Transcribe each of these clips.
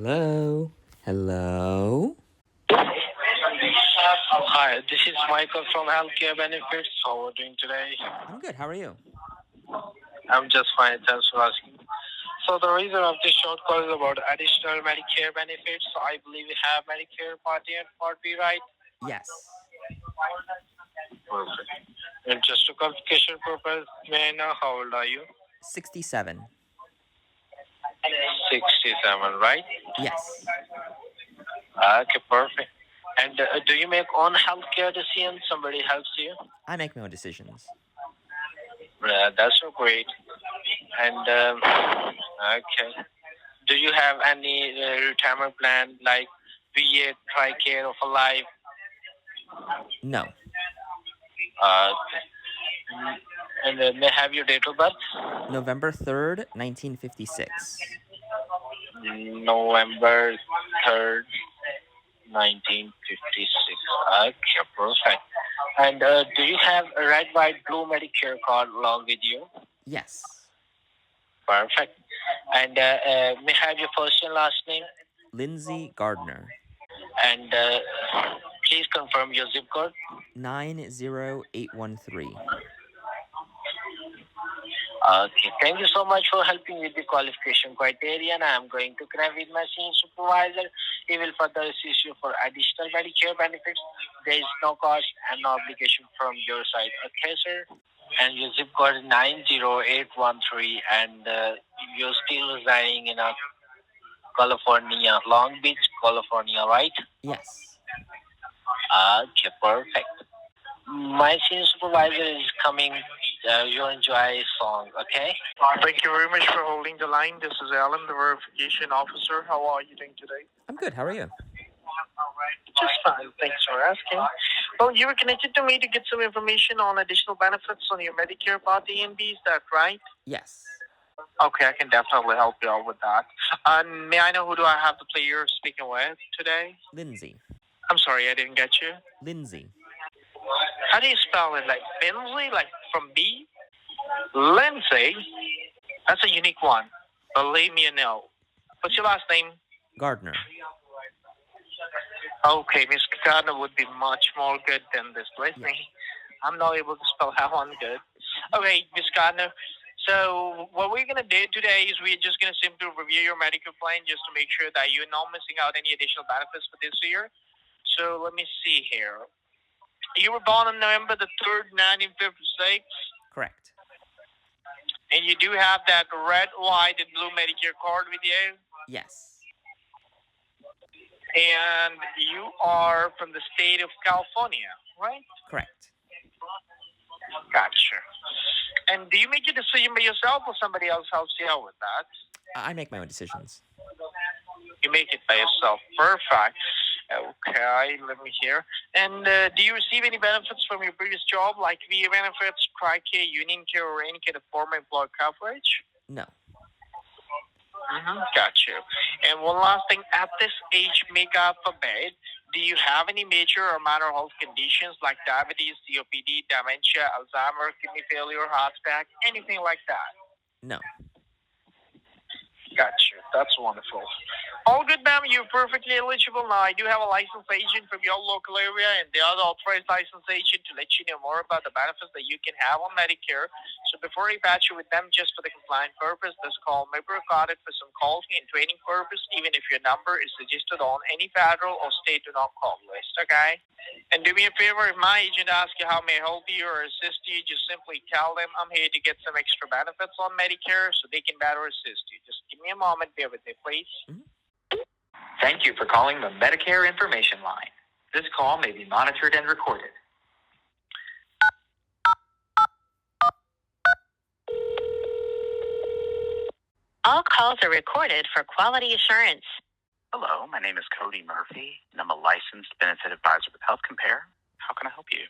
Hello? Hello? Hi, this is Michael from Healthcare Benefits. How are you doing today? I'm good. How are you? I'm just fine. Thanks for asking. So the reason of this short call is about additional Medicare benefits. So I believe we have Medicare Part A and Part B, right? Yes. Perfect. And just to clarification purpose, may I know how old are you? 67. 67, right? Yes. Okay, perfect. And do you make own healthcare decisions? Somebody helps you? I make my own decisions. That's so great. And okay. Do you have any retirement plan like VA, TRICARE, or for life? No. Uh, and may I have your date of birth? November 3rd, 1956. November 3rd, 1956. Okay, perfect. And do you have a red, white, blue Medicare card along with you? Yes. Perfect. And may I have your first and last name? Lindsay Gardner. And please confirm your zip code. 90813. Okay, thank you so much for helping with the qualification criteria, and I am going to connect with my senior supervisor. He will further assist you for additional Medicare benefits. There is no cost and no obligation from your side. Okay, sir? And your zip code is 90813, and you're still residing in California, Long Beach, California, right? Yes. Okay, perfect. My senior supervisor is coming. You'll enjoy a song, okay? Thank you very much for holding the line. This is Alan, the verification officer. How are you doing today? I'm good. How are you? Just fine. Thanks for asking. Well, you were connected to me to get some information on additional benefits on your Medicare Part A and B. Is that right? Yes. Okay, I can definitely help you out with that. May I know who do I have the player speaking with today? Lindsay. I'm sorry, I didn't get you. Lindsay. How do you spell it? Like Bensley, like from B? Lindsay? That's a unique one. Believe me, no. What's your last name? Gardner. Okay, Miss Gardner would be much more good than this. Believe me. I'm not able to spell that one good. Okay, Miss Gardner. So what we're gonna do today is we're just gonna simply review your medical plan just to make sure that you're not missing out any additional benefits for this year. So let me see here. You were born on November the 3rd, 1956, Correct. and you do have that red, white, and blue Medicare card with you. Yes. And you are from the state of California, right? Correct. Gotcha. And do you make your decision by yourself or somebody else helps you out with that? I make my own decisions. You make it by yourself. Perfect. Okay, let me hear. And do you receive any benefits from your previous job, like VA benefits, TRICARE, Union Care, or any kind of former employer coverage? No. Gotcha. And one last thing, at this age, may God forbid, do you have any major or minor health conditions like diabetes, COPD, dementia, Alzheimer's, kidney failure, heart attack, anything like that? No. Gotcha. That's wonderful. All good, ma'am. You're perfectly eligible now. I do have a licensed agent from your local area and the other authorized licensed agent to let you know more about the benefits that you can have on Medicare. So before I patch you with them just for the compliance purpose, this call may be recorded for some calling and training purpose, even if your number is registered on any federal or state do not call list, okay? And do me a favor, if my agent asks you how may I help you or assist you, just simply tell them I'm here to get some extra benefits on Medicare so they can better assist you. Just give me a moment. Bear with me, please. Thank you for calling the Medicare Information Line. This call may be monitored and recorded. All calls are recorded for quality assurance. Hello, my name is Cody Murphy, and I'm a licensed benefit advisor with Health Compare. How can I help you?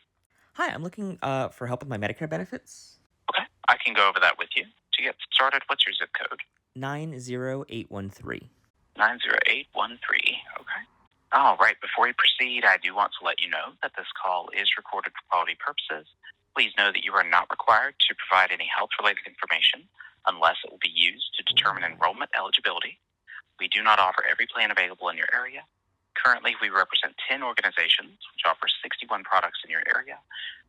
Hi, I'm looking for help with my Medicare benefits. Okay, I can go over that with you. To get started, what's your zip code? 90813. 90813. Okay. All right, before we proceed, I do want to let you know that this call is recorded for quality purposes. Please know that you are not required to provide any health-related information unless it will be used to determine enrollment eligibility. We do not offer every plan available in your area. Currently, we represent 10 organizations which offer 61 products in your area.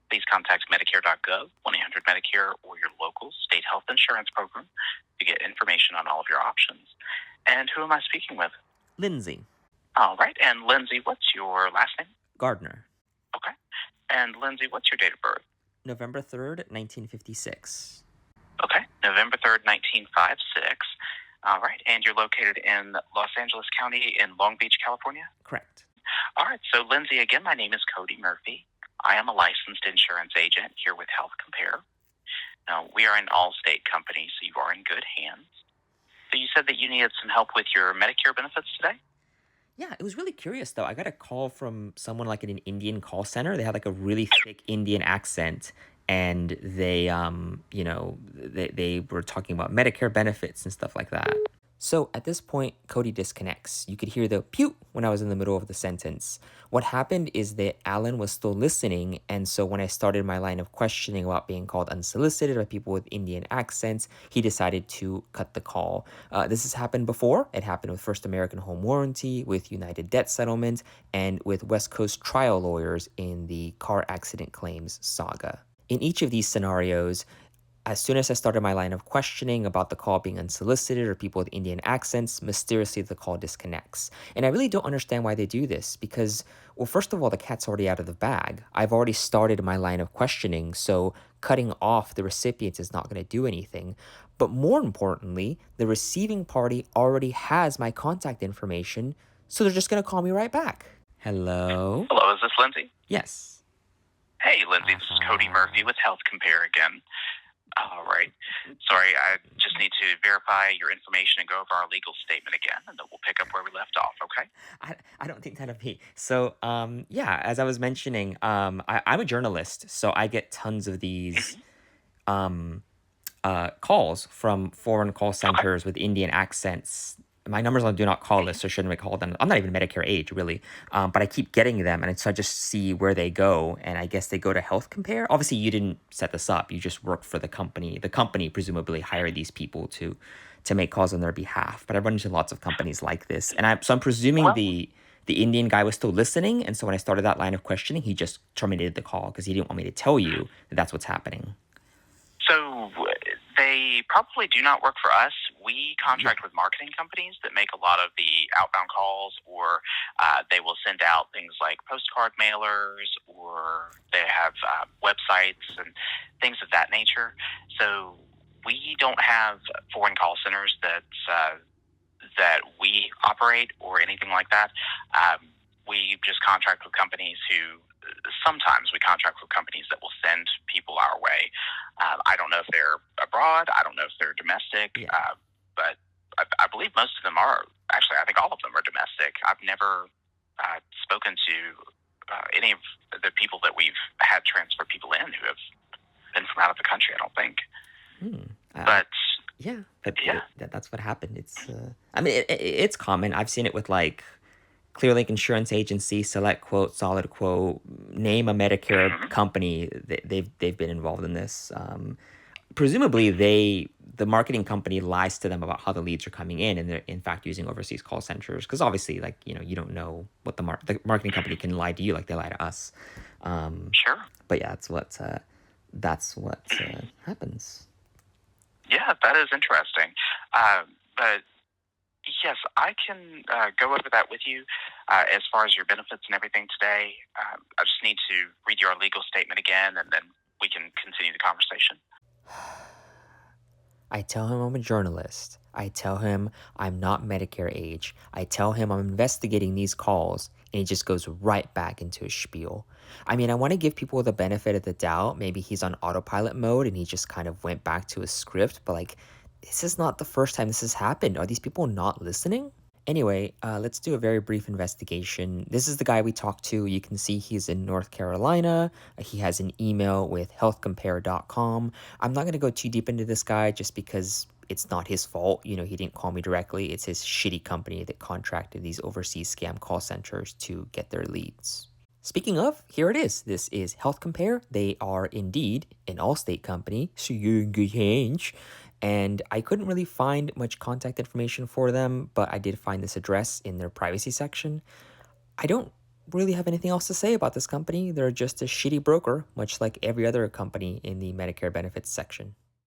Please contact Medicare.gov, 1-800-Medicare, or your local state health insurance program to get information on all of your options. And who am I speaking with? Lindsay. All right. And Lindsay, what's your last name? Gardner. Okay. And Lindsay, what's your date of birth? November 3rd, 1956. Okay. November 3rd, 1956. All right. And you're located in Los Angeles County in Long Beach, California? Correct. All right. So, Lindsay, again, my name is Cody Murphy. I am a licensed insurance agent here with Health Compare. Now, we are an Allstate company, so you are in good hands. So you said that you needed some help with your Medicare benefits today? Yeah, it was really curious, though. I got a call from someone like in an Indian call center. They had like a really thick Indian accent, and they were talking about Medicare benefits and stuff like that. So at this point, Cody disconnects. You could hear the pew when I was in the middle of the sentence. What happened is that Alan was still listening, and so when I started my line of questioning about being called unsolicited by people with Indian accents, he decided to cut the call. This has happened before. It happened with First American Home Warranty, with United Debt Settlement, and with West Coast trial lawyers in the car accident claims saga. In each of these scenarios, as soon as I started my line of questioning about the call being unsolicited or people with Indian accents, mysteriously the call disconnects. And I really don't understand why they do this because, well, first of all, the cat's already out of the bag. I've already started my line of questioning, so cutting off the recipient is not going to do anything. But more importantly, the receiving party already has my contact information, so they're just going to call me right back. Hello? Hello, is this Lindsay? Yes. Hey, Lindsay, this is Cody Murphy with Health Compare again. All right. Sorry, I just need to verify your information and go over our legal statement again, and then we'll pick up where we left off, okay? I don't think that'll be. So, as I was mentioning, I'm a journalist, so I get tons of these calls from foreign call centers with Indian accents. My number's on do not call list, so I shouldn't have called them. I'm not even Medicare age, really. But I keep getting them, and so I just see where they go, and I guess they go to Health Compare. Obviously, you didn't set this up. You just work for the company. The company presumably hired these people to make calls on their behalf. But I run into lots of companies like this. And I'm presuming the Indian guy was still listening, and so when I started that line of questioning, he just terminated the call because he didn't want me to tell you that that's what's happening. So they probably do not work for us. We contract with marketing companies that make a lot of the outbound calls, or they will send out things like postcard mailers, or they have websites and things of that nature. So we don't have foreign call centers that we operate or anything like that. We just contract with companies who sometimes we contract with companies that will send people our way. I don't know if they're abroad. I don't know if they're domestic. But I believe most of them are. Actually, I think all of them are domestic. I've never spoken to any of the people that we've had transfer people in who have been from out of the country, I don't think. That's what happened. It's it's common. I've seen it with like ClearLink Insurance Agency, Select Quote, Solid Quote, name a Medicare company. They've been involved in this. Presumably, the marketing company lies to them about how the leads are coming in, and they're in fact using overseas call centers because obviously, you don't know what the marketing company can lie to you like they lie to us. Sure. But yeah, that's what happens. Yeah, that is interesting. But yes, I can go over that with you as far as your benefits and everything today. I just need to read you our legal statement again, and then we can continue the conversation. I tell him I'm a journalist. I tell him I'm not Medicare age. I tell him I'm investigating these calls, and he just goes right back into his spiel. I mean, I want to give people the benefit of the doubt. Maybe he's on autopilot mode and he just kind of went back to his script, but this is not the first time this has happened. Are these people not listening? Anyway, let's do a very brief investigation. This is the guy we talked to. You can see he's in North Carolina. He has an email with healthcompare.com. I'm not going to go too deep into this guy just because it's not his fault. He didn't call me directly. It's his shitty company that contracted these overseas scam call centers to get their leads. Speaking of, here it is. This is Health Compare. They are indeed an Allstate company, so you're in good hands. and I couldn't really find much contact information for them, but I did find this address in their privacy section. I don't really have anything else to say about this company. They're just a shitty broker, much like every other company in the Medicare benefits section.